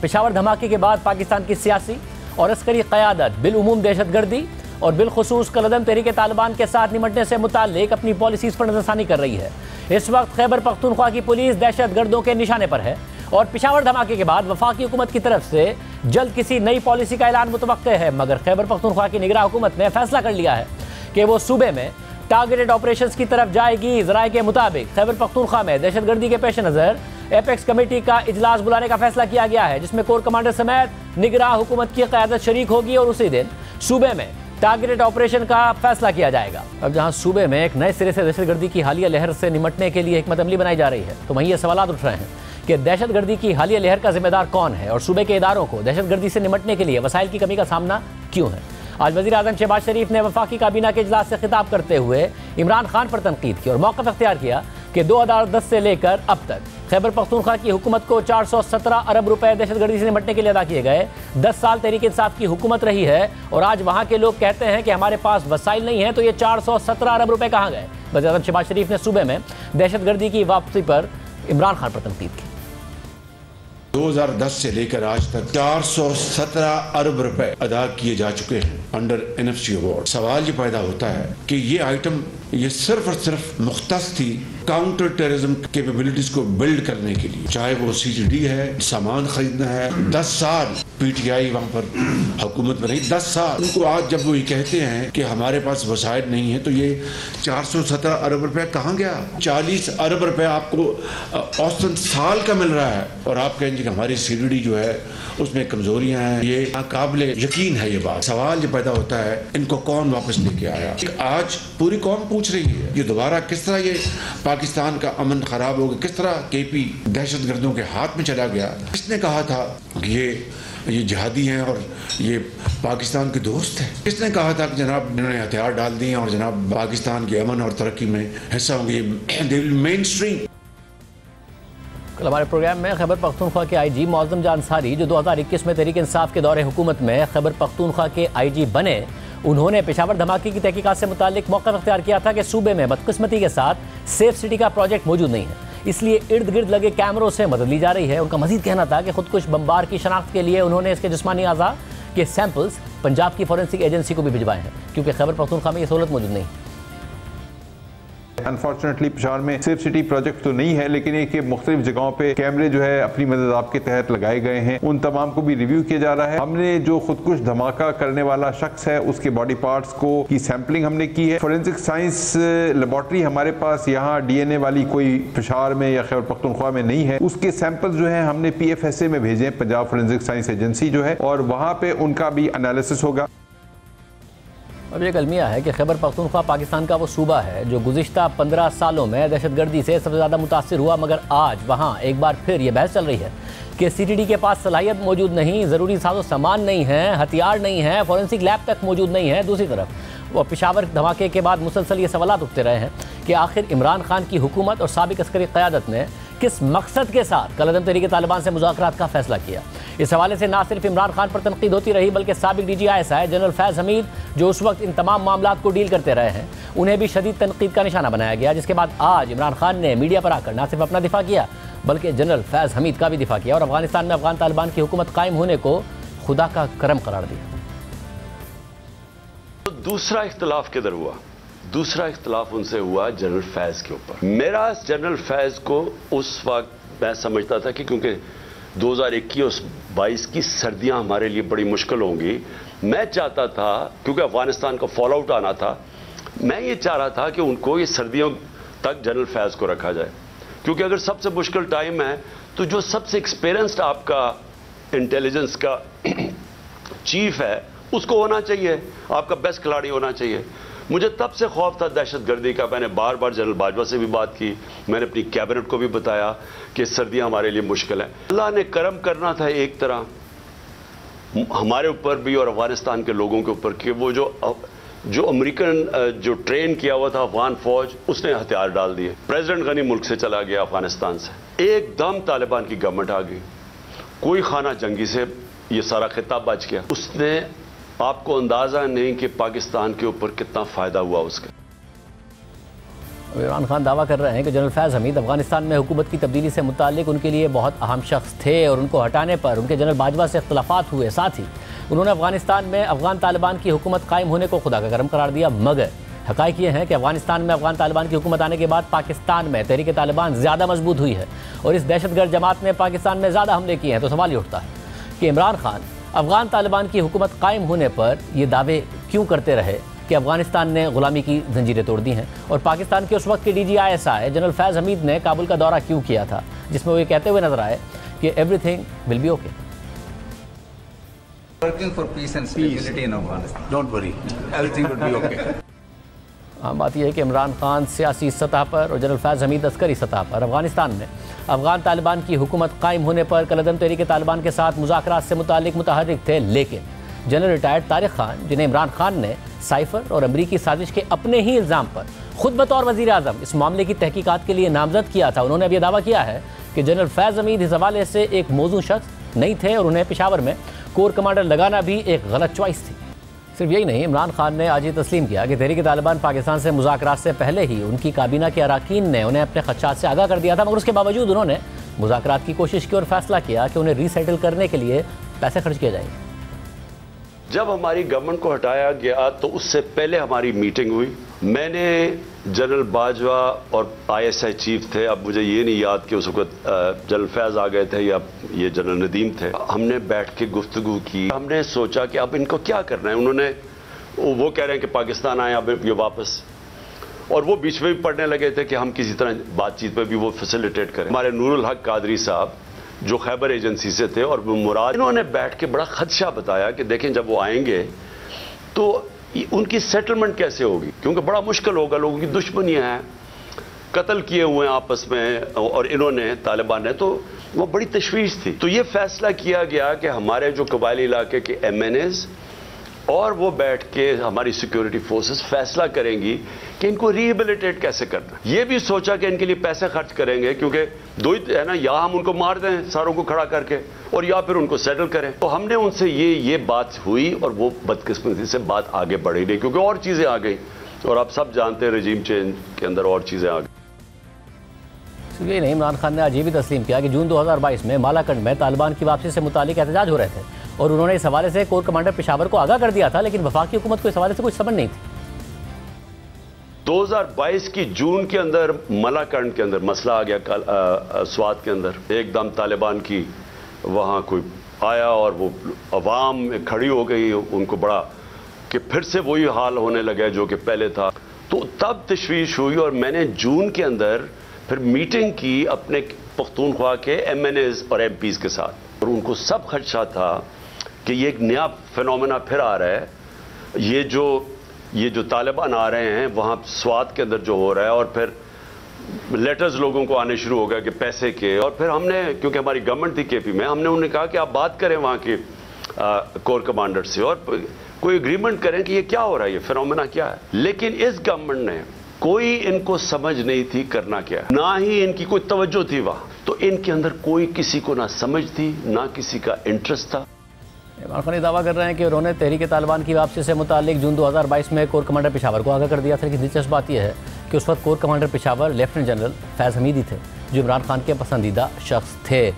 पेशावर धमाके के बाद पाकिस्तान की सियासी और अस्करी क़यादत बिलउमूम दहशतगर्दी और बिलखुसूस कलदम तहरीक तालिबान के साथ निमटने से मुताल्लिक अपनी पॉलिसीज़ पर नज़रसानी कर रही है। इस वक्त खैबर पख्तूनख्वा की पुलिस दहशतगर्दों के निशाने पर है और पेशावर धमाके के बाद वफाकी हुकूमत की तरफ से जल्द किसी नई पॉलिसी का ऐलान मुतवक्के है। मगर खैबर पख्तूनख्वा की निगरान हुकूमत ने फैसला कर लिया है कि वो सूबे में टारगेटेड ऑपरेशंस की तरफ जाएगी। ज़राए के मुताबिक खैबर पख्तूनख्वा में दहशतगर्दी के पेश नज़र एपेक्स कमेटी का इजलास बुलाने का फैसला किया गया है, जिसमें कोर कमांडर समेत निगरान हुकूमत की क़यादत शरीक होगी और उसी दिन सूबे में टारगेटेड ऑपरेशन का फैसला किया जाएगा। अब जहां सूबे में एक नए सिरे से दहशतगर्दी की हालिया लहर से निमटने के लिए हिकमत अमली बनाई जा रही है, तो वहीं ये सवाल उठ रहे हैं कि दहशतगर्दी की हालिया लहर का जिम्मेदार कौन है और सूबे के इदारों को दहशतगर्दी से निमटने के लिए वसाइल की कमी का सामना क्यों है। आज वज़ीर आज़म शहबाज शरीफ ने वफाकी काबीना के इजलास से खिताब करते हुए इमरान खान पर तनकीद की और मौक़िफ़ अख्तियार किया कि 2010 से लेकर अब तक खैबर पख्तूनख्वा की हुकूमत को 417 अरब रुपए दहशतगर्दी से निपटने के लिए अदा किए गए। 10 साल तहरीक इंसाफ की हुकूमत रही है और आज वहाँ के लोग कहते हैं कि हमारे पास वसाइल नहीं है, तो ये 417 अरब रुपए कहाँ गए। वज़ीर आज़म शहबाज शरीफ ने सूबे में दहशतगर्दी की वापसी पर इमरान खान पर तनकीद की। 2010 से लेकर आज तक 417 अरब रुपए अदा किए जा चुके हैं अंडर NFC अवार्ड। सवाल ये पैदा होता है कि ये आइटम ये सिर्फ और सिर्फ मुख्तस थी काउंटर टेररिज्म कैपेबिलिटीज को बिल्ड करने के लिए, चाहे वो CGD है, सामान खरीदना है। 10 साल PTI वहां पर हुकूमत में रही, 10 साल। उनको आज जब वो ये कहते हैं कि हमारे पास वसाइल नहीं है, तो ये 417 अरब रुपए कहाँ गया। 40 अरब रुपए आपको औसतन साल का मिल रहा है और आप कहेंगे कि हमारी CGD जो है उसमें कमजोरियां हैं। ये नाकाबिले यकीन है ये बात। सवाल ये पैदा होता है इनको कौन वापस लेके आया। आज पूरी कौम पूछ रही है ये दोबारा किस तरह ये पाकिस्तान का अमन खराब हो गया, किस तरह KP दहशतगर्दों के हाथ में चला गया। किसने कहा था ये जिहादी हैं और ये पाकिस्तान के दोस्त हैं। किसने कहा था कि जनाब इन्होंने हथियार डाल दिए और जनाब पाकिस्तान के अमन और तरक्की में हिस्सा होंगे, दे विल मेन स्ट्रीम। कल हमारे प्रोग्राम में खैबर पख्तूनख्वा के IG मौज़म जान अंसारी, जो 2021 में तहरीक इंसाफ के दौरे हुकूमत में खैबर पख्तूनख्वा के IG बने, उन्होंने पेशावर धमाके की तहकीकात से मुताल्लिक मौक़िफ़ अख्तियार किया था कि सूबे में बदकिस्मती के साथ सेफ सिटी का प्रोजेक्ट मौजूद नहीं है, इसलिए इर्द गिर्द लगे कैमरों से मदद ली जा रही है। उनका मजीद कहना था कि खुदकुश बमबार की शनाख्त के लिए उन्होंने इसके जिस्मानी अज़ा के सैंपल्स पंजाब की फॉरेंसिक एजेंसी को भी भिजवाए हैं, क्योंकि खैबर पख्तूनख्वा में ये सहूलत मौजूद नहीं। अनफॉर्चुनेटली पेशावर में सेफ सिटी प्रोजेक्ट तो नहीं है, लेकिन एक मुख्तलिफ जगहों पे कैमरे जो है अपनी मदद आपके तहत लगाए गए हैं, उन तमाम को भी रिव्यू किया जा रहा है। हमने जो खुदकुश धमाका करने वाला शख्स है उसके बॉडी पार्ट्स को की सैंपलिंग हमने की है। फोरेंसिक साइंस लेबॉर्ट्री हमारे पास यहाँ DNA वाली कोई पेशावर में या खैबर पख्तूनख्वा में नहीं है, उसके सैंपल जो है हमने PFSA में भेजे हैं, पंजाब फोरेंसिक साइंस एजेंसी जो है, और वहाँ पे उनका भी एनालिसिस होगा। अब एक अलमिया है कि खैबर पख्तूनख्वा पाकिस्तान का वो सूबा है जो गुज़िश्ता 15 सालों में दहशतगर्दी से सबसे ज़्यादा मुतासिर हुआ, मगर आज वहाँ एक बार फिर ये बहस चल रही है कि CTD के पास सलाहियत मौजूद नहीं, ज़रूरी साजो सामान नहीं है, हथियार नहीं है, फॉरेंसिक लैब तक मौजूद नहीं है। दूसरी तरफ वो पेशावर धमाके के बाद मुसलसल ये सवालात उठते रहे हैं कि आखिर इमरान खान की हुकूमत और साबिक अस्करी क़यादत ने किस मकसद के साथ कलदम तहरीक तालिबान से मुज़ाकरात का फैसला किया। इस हवाले से ना सिर्फ इमरान खान पर तनकीद होती रही, बल्कि साबिक DG ISI general Faiz Hamid, जो उस वक्त इन तमाम मामलात को डील करते रहे हैं, उन्हें भी शदीद तनकीद का निशाना बनाया गया। जिसके बाद आज इमरान खान ने मीडिया पर आकर ना सिर्फ अपना दिफा किया, बल्कि जनरल फैज़ हमीद का भी दिफा किया और अफगानिस्तान में अफगान तालिबान की हुकूमत कायम होने को खुदा का करम करार दिया। दूसरा इख्तलाफ किधर हुआ? दूसरा इख्तलाफ उनसे हुआ जनरल फैज़ के ऊपर। मेरा जनरल फैज़ को उस वक्त मैं समझता था कि क्योंकि 2021-22 की सर्दियां हमारे लिए बड़ी मुश्किल होंगी, मैं चाहता था, क्योंकि अफगानिस्तान का फॉल आउट आना था, मैं ये चाह रहा था कि उनको ये सर्दियों तक जनरल फैज़ को रखा जाए, क्योंकि अगर सबसे मुश्किल टाइम है तो जो सबसे एक्सपीरियंस्ड आपका इंटेलिजेंस का चीफ है उसको होना चाहिए, आपका बेस्ट खिलाड़ी होना चाहिए। मुझे तब से खौफ था दहशतगर्दी का। मैंने बार बार जनरल बाजवा से भी बात की, मैंने अपनी कैबिनेट को भी बताया कि सर्दियां हमारे लिए मुश्किल हैं। अल्लाह ने करम करना था एक तरह हमारे ऊपर भी और अफगानिस्तान के लोगों के ऊपर कि वो जो अमेरिकन जो ट्रेन किया हुआ था अफगान फौज, उसने हथियार डाल दिए। प्रेसिडेंट गनी मुल्क से चला गया अफगानिस्तान से, एकदम तालिबान की गवर्नमेंट आ गई, कोई खाना जंगी से ये सारा खिताब बच गया। उसने आपको अंदाजा नहीं कि पाकिस्तान के ऊपर कितना फायदा हुआ उसका। इमरान खान दावा कर रहे हैं कि जनरल फैज़ हमीद अफगानिस्तान में हुकूमत की तब्दीली से मुताल्लिक उनके लिए बहुत अहम शख्स थे और उनको हटाने पर उनके जनरल बाजवा से इख्तलाफात हुए। साथ ही उन्होंने अफगानिस्तान में अफगान तालिबान की हुकूमत कायम होने को खुदा का करम करार दिया। मगर हक़ाइक़ ये हैं कि अफगानिस्तान में अफगान तालिबान की हुकूमत आने के बाद पाकिस्तान में तहरीक तालिबान ज़्यादा मजबूत हुई है और इस दहशतगर्द जमात ने पाकिस्तान में ज़्यादा हमले किए हैं। तो सवाल ये उठता है कि इमरान खान अफगान तालिबान की हुकूमत कायम होने पर ये दावे क्यों करते रहे कि अफगानिस्तान ने गुलामी की जंजीरें तोड़ दी हैं, और पाकिस्तान के उस वक्त के DGISI जनरल फैज़ हमीद ने काबुल का दौरा क्यों किया था, जिसमें वो ये कहते हुए नजर आए कि everything will be okay. Working for peace and stability in Afghanistan. Don't worry, everything will be okay. आम बात यह है कि इमरान खान सियासी सतह पर और जनरल फैज़ हमीद अस्करी सतह पर अफगानिस्तान में अफगान तालिबान की हुकूमत कायम होने पर कलअदम तहरीक तालिबान के साथ मुज़ाकरात से मुताल्लिक मुतहर्रिक थे। लेकिन जनरल रिटायर्ड तारिक खान, जिन्हें इमरान खान ने साइफर और अमरीकी साजिश के अपने ही इल्ज़ाम पर खुद बतौर वज़ीर आज़म इस मामले की तहकीकात के लिए नामजद किया था, उन्होंने अब यह दावा किया है कि जनरल फैज़ हमीद इस हवाले से एक मौजू शख्स नहीं थे और उन्हें पेशावर में कोर कमांडर लगाना भी एक गलत चॉइस थी। सिर्फ यही नहीं, इमरान खान ने आज ये तस्लीम किया कि तहरीक तालिबान पाकिस्तान से मुज़ाकरात से पहले ही उनकी काबीना के अरकान ने उन्हें अपने खदशात से आगाह कर दिया था, मगर उसके बावजूद उन्होंने मुज़ाकरात की कोशिश की और फैसला किया कि उन्हें रीसेटल करने के लिए पैसे खर्च किए जाएंगे। जब हमारी गवर्नमेंट को हटाया गया तो उससे पहले हमारी मीटिंग हुई। मैंने जनरल बाजवा और ISI चीफ थे, अब मुझे ये नहीं याद कि उस वक्त जनरल फैज़ आ गए थे या ये जनरल नदीम थे। हमने बैठ के गुफ्तगू की, हमने सोचा कि अब इनको क्या करना है। उन्होंने वो कह रहे हैं कि पाकिस्तान आए अब ये वापस, और वो बीच में भी पढ़ने लगे थे कि हम किसी तरह बातचीत में भी वो फैसिलिटेट करें। हमारे नूरुल हक कादरी साहब जो खैबर एजेंसी से थे और मुराद, इन्होंने बैठ के बड़ा खदशा बताया कि देखें जब वो आएंगे तो उनकी सेटलमेंट कैसे होगी, क्योंकि बड़ा मुश्किल होगा, लोगों की दुश्मनियां हैं, कत्ल किए हुए हैं आपस में और इन्होंने तालिबान ने, तो वो बड़ी तशवीश थी। तो ये फैसला किया गया कि हमारे जो कबायली इलाके के MNAs और वो बैठ के हमारी सिक्योरिटी फोर्सेस फैसला करेंगी कि इनको रिहेबिलिटेट कैसे करना। ये भी सोचा कि इनके लिए पैसे खर्च करेंगे, क्योंकि दो ही है ना, या हम उनको मार दें सारों को खड़ा करके और या फिर उनको सेटल करें। तो हमने उनसे ये बात हुई और वो बदकिस्मती से बात आगे बढ़ी नहीं, क्योंकि और चीजें आ गई और आप सब जानते हैं रजीम चेंज के अंदर और चीजें आ गई। ये नहीं, इमरान खान ने आज ये भी तस्लीम किया कि जून 2022 में मालाकंड में तालिबान की वापसी से मुतालिक एहतजाज हो रहे थे और उन्होंने इस हवाले से कोर कमांडर पेशावर को आगाह कर दिया था, लेकिन वफाकी हुकूमत को इस हवाले से कुछ समझ नहीं थी। 2022 की जून के अंदर मालाकंड के अंदर मसला आ गया, स्वात के अंदर एकदम तालिबान की वहाँ कोई आया और वो अवाम में खड़ी हो गई, उनको बड़ा कि फिर से वही हाल होने लगा जो कि पहले था। तो तब तशवीश हुई और मैंने जून के अंदर फिर मीटिंग की अपने पख्तूनख्वा के MNAs और MPs के साथ, और उनको सब खदशा था कि ये एक नया फिनोमेना फिर आ रहा है, ये जो तालिबान आ रहे हैं वहाँ स्वात के अंदर जो हो रहा है, और फिर लेटर्स लोगों को आने शुरू हो गए कि पैसे के। और फिर हमने, क्योंकि हमारी गवर्नमेंट थी KP में, हमने उन्हें कहा कि आप बात करें वहाँ के कोर कमांडर से और कोई एग्रीमेंट करें कि ये क्या हो रहा है, ये फिनोमेना क्या है। लेकिन इस गवर्नमेंट ने कोई इनको समझ नहीं थी करना क्या है, ना ही इनकी कोई तवज्जो थी वहाँ। तो इनके अंदर कोई किसी को ना समझ थी ना किसी का इंटरेस्ट था। इमरान खान दावा कर रहे हैं कि उन्होंने तहरीक तालिबान की वापसी से मुताल्लिक जून 2022 में कोर कमांडर पेशावर को आगाह कर दिया था। लेकिन दिलचस्प बात यह है कि उस वक्त core commander Peshawar lieutenant general Faiz Hamid ही थे, जो इमरान खान के पसंदीदा शख्स थे।